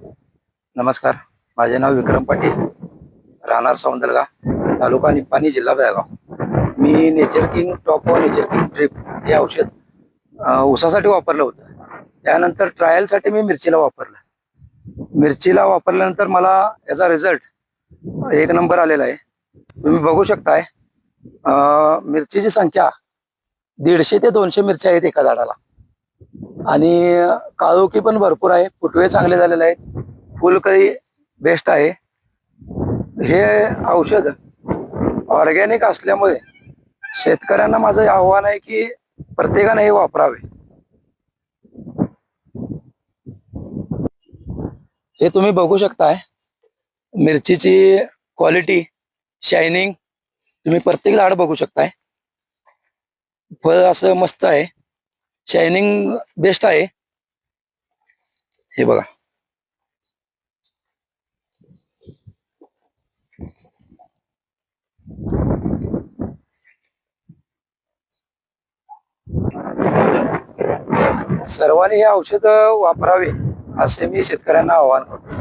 नमस्कार. माझे नाव विक्रम पाटील, राहणार सौंदलगा, तालुका निपाणी, जिल्हा बेळगाव. मी नेचर किंग टॉप व नेचर किंग ड्रिप हे औषध ऊसासाठी वापरलं होतं. त्यानंतर ट्रायलसाठी मी मिरचीला वापरलं. मिरचीला वापरल्यानंतर मला याचा रिझल्ट एक नंबर आलेला आहे. तुम्ही बघू शकताय, मिरचीची संख्या 150 ते 200 मिरच्या आहेत एका झाडाला. आणि काळोखी पण भरपूर आहे, फुटवे चांगले झालेले आहेत, फुलकळी बेस्ट आहे. हे औषध ऑर्गॅनिक असल्यामुळे शेतकऱ्यांना माझं आव्हान आहे की प्रत्येकाने हे वापरावे. हे तुम्ही बघू शकताय, मिरचीची क्वालिटी, शायनिंग तुम्ही प्रत्येक झाड बघू शकताय. फळ असं मस्त आहे, शायनिंग बेस्ट आहे. हे बघा. सर्वांनी हे औषध वापरावे असे मी शेतकऱ्यांना आवाहन करतो.